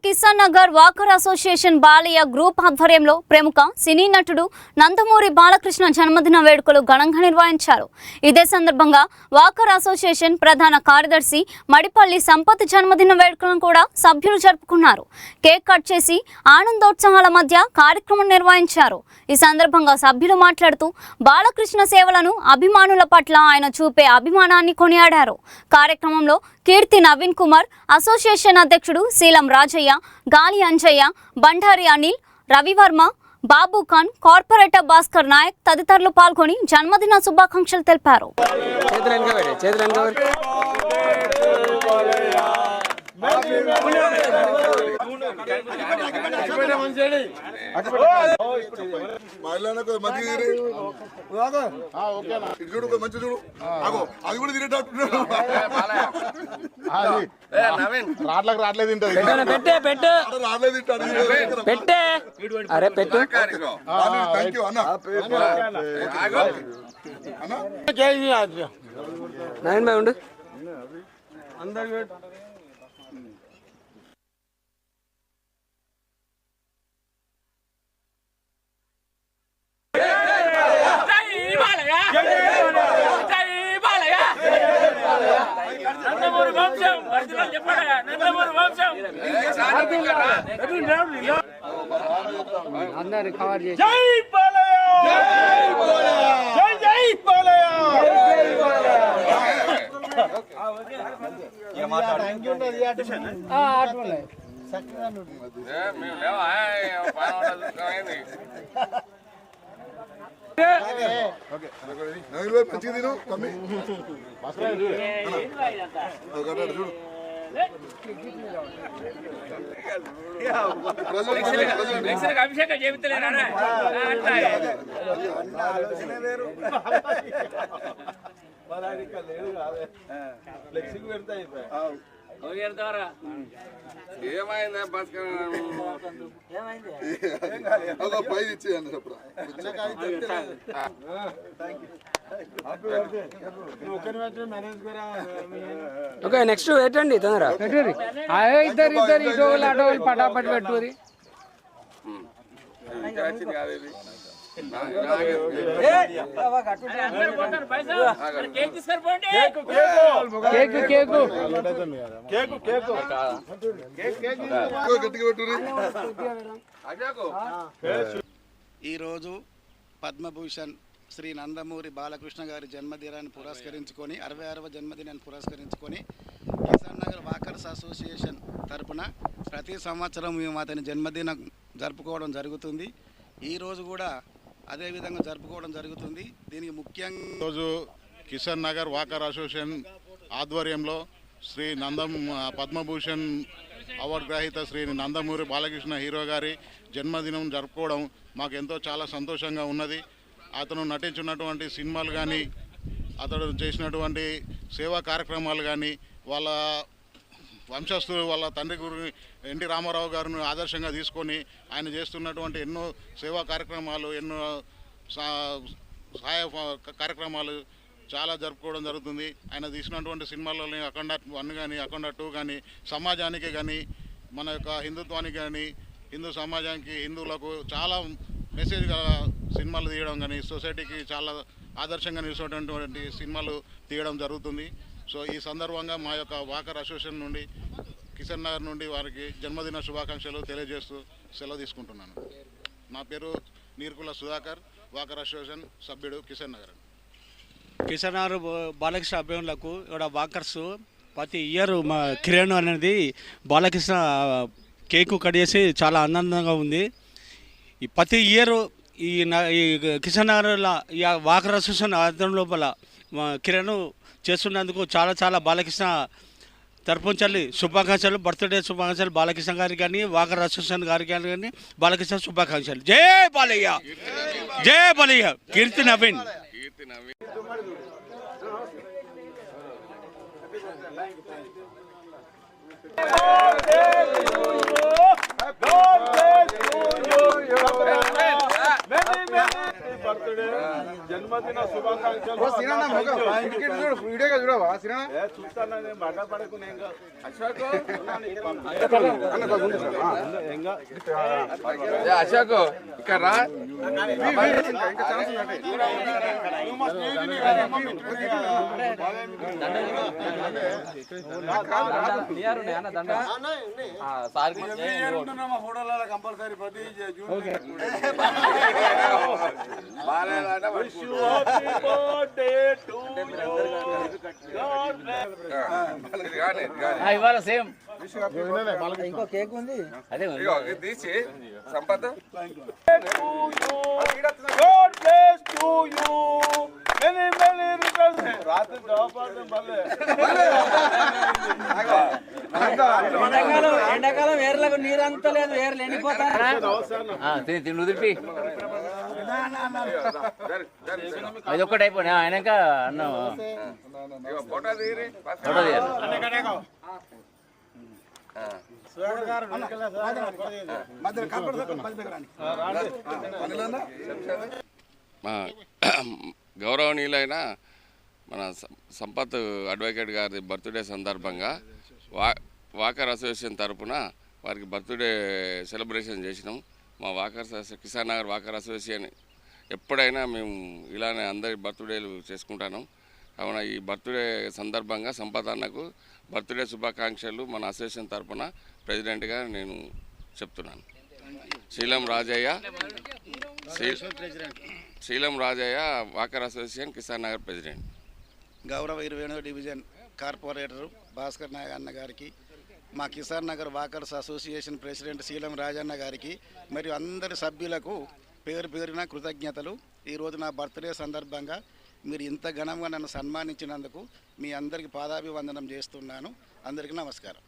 Kisan Nagar walker association Balayya group ఆధ్వర్యంలో ప్రముఖ సినీ నటుడు నందమూరి బాలకృష్ణ జన్మదిన వేడుకలు ఘనంగా నిర్వహించారు. ఇదే సందర్భంగా వాకర్ అసోసియేషన్ ప్రధాన కార్యదర్శి మడిపల్లి సంపత్ జన్మదిన వేడుకలను కూడా సభ్యులు జరుపుకున్నారు. కేక్ కట్ చేసి ఆనందోత్సాహాల మధ్య కార్యక్రమం నిర్వహించారు. ఈ సందర్భంగా సభ్యులు మాట్లాడుతూ బాలకృష్ణ సేవలను అభిమానుల పట్ల ఆయన చూపే అభిమానాన్ని కొనియాడారు. కార్యక్రమంలో కీర్తి నవీన్ కుమార్, అసోసియేషన్ అధ్యక్షుడు శీలం రాజయ్య, గాలి అంజయ్య, బండారి అనిల్, రవివర్మ, బాబు ఖాన్, కార్పొరేటర్ భాస్కర్ నాయక్ తదితరులు పాల్గొని జన్మదిన శుభాకాంక్షలు తెలిపారు. అందరూ కవర్ చేసి జై బాలయ్య జై బాలయ్య జై జై బాలయ్య జై బాలయ్య ఏ మాట థాంక్యూ ఉన్నది ఆటలే సక్కగా నుండి మేము లేవా పానోడ కాయింది ఓకే నైలో మంచి దిను కమ్మి బస్రా చూడు అభిషేక జీవితలేనా ఫ్లెక్సింగ్ పెడతాయి ఏమైందా పై ఇచ్చేయండి ఓకే నెక్స్ట్ పెట్టండి తొందర పెట్టుర్రి ఇద్దరు ఇటు అటో పటాపట్ పెట్టుర్రి ఈరోజు పద్మభూషణ్ శ్రీ నందమూరి బాలకృష్ణ గారి జన్మదినాన్ని పురస్కరించుకొని 66వ జన్మదినాన్ని పురస్కరించుకొని కిసాన్ నగర్ వాకర్స్ అసోసియేషన్ తరపున ప్రతి సంవత్సరం మేము అతని జన్మదినం జరుపుకోవడం జరుగుతుంది. ఈరోజు కూడా అదేవిధంగా జరుపుకోవడం జరుగుతుంది. దీనికి ముఖ్యంగా ఈరోజు కిసాన్ నగర్ వాకర్ అసోసియేషన్ ఆధ్వర్యంలో శ్రీ పద్మభూషణ్ అవార్డు గ్రహీత శ్రీ నందమూరి బాలకృష్ణ హీరో గారి జన్మదినం జరుపుకోవడం మాకు ఎంతో చాలా సంతోషంగా ఉన్నది. అతను నటించినటువంటి సినిమాలు కానీ, అతడు చేసినటువంటి సేవా కార్యక్రమాలు కానీ, వాళ్ళ వంశస్థులు వాళ్ళ తండ్రి గురు ఎన్టీ రామారావు గారిని ఆదర్శంగా తీసుకొని ఆయన చేస్తున్నటువంటి ఎన్నో సేవా కార్యక్రమాలు, ఎన్నో సహాయ కార్యక్రమాలు చాలా జరుపుకోవడం జరుగుతుంది. ఆయన తీసినటువంటి సినిమాలని అఖండ 1 కానీ అఖండ 2 కానీ సమాజానికి కానీ, మన యొక్క హిందుత్వానికి కానీ, హిందూ సమాజానికి, హిందువులకు చాలా మెసేజ్ గల సినిమాలు తీయడం కానీ, సొసైటీకి చాలా ఆదర్శంగా నిలిచేటువంటి సినిమాలు తీయడం జరుగుతుంది. సో ఈ సందర్భంగా మా యొక్క వాకర్ అసోసియేషన్ నుండి, కిసాన్ నగర్ నుండి వారికి జన్మదిన శుభాకాంక్షలు తెలియజేస్తూ సెలవు తీసుకుంటున్నాను. నా పేరు నీర్కుల సుధాకర్, వాకర్ అసోసియేషన్ సభ్యుడు, కిసాన్ నగర్. కిసాన్ నగర్ బాలకృష్ణ అభిమానులకు ఇక్కడ వాకర్స్ ప్రతి ఇయర్ మా కిరణ్ అనేది బాలకృష్ణ కేకు కట్ చేసి చాలా ఆనందంగా ఉంది. ఈ ప్రతి ఇయర్ ఈ కిసాన్ నగర్లో ఈ వాకర్ అసోసియేషన్ ఆధ్వర్యం లోపల కిరణ్ చేస్తున్నందుకు చాలా చాలా బాలకృష్ణ తరపుంచాలి శుభాకాంక్షలు, బర్త్డే శుభాకాంక్షలు బాలకృష్ణ గారికి కానీ, వాకర్ అసోసియేషన్ గారికి కానీ బాలకృష్ణ శుభాకాంక్షలు. జై బాలయ్య జై బాలయ్య. కీర్తి నవీన్. జన్మ జన్మదిన శుభాకాంక్షలు. చూస్తాను మాట పడకునే అశోక్ ఇక్కడ రా. కంపల్సరీ ప్రతి ఇవాళ సేమ్ ఇంకో కేక్ ఉంది అదే తీసి సంపత్ రాత్రి జవాబు ఎండాకాలం ఏర్లకు నీరంతా లేదు, ఏర్లు ఎండిపోతారా? తిప్పి అది ఒక్కటి అయిపోయినా ఆయనక అన్నం ఫోటో తీయాలి. గౌరవనీయులైన మన సంపత్ అడ్వకేట్ గారి బర్త్డే సందర్భంగా వాకర్ అసోసియేషన్ తరఫున వారికి బర్త్డే సెలబ్రేషన్ చేసినాం. మా కిసాన్ నగర్ వాకర్ అసోసియేషన్ ఎప్పుడైనా మేము ఇలానే అందరి బర్త్డేలు చేసుకుంటున్నాం. కావున ఈ బర్త్డే సందర్భంగా సంపత్ అన్నకు బర్త్డే శుభాకాంక్షలు మన అసోసియేషన్ తరఫున ప్రెసిడెంట్గా నేను చెప్తున్నాను. Seelam Rajaiah walker association Kisan Nagar president. గౌరవ 28వ డివిజన్ కార్పొరేటర్ భాస్కర్ నాయక్ అన్న గారికి, మా Kisan Nagar walkers association president Seelam Rajanna గారికి మరియు అందరి సభ్యులకు పేరు పేరున కృతజ్ఞతలు. ఈరోజు నా బర్త్డే సందర్భంగా మీరు ఇంత ఘనంగా నన్ను సన్మానించినందుకు మీ అందరికీ పాదాభివందనం చేస్తున్నాను. అందరికీ నమస్కారం.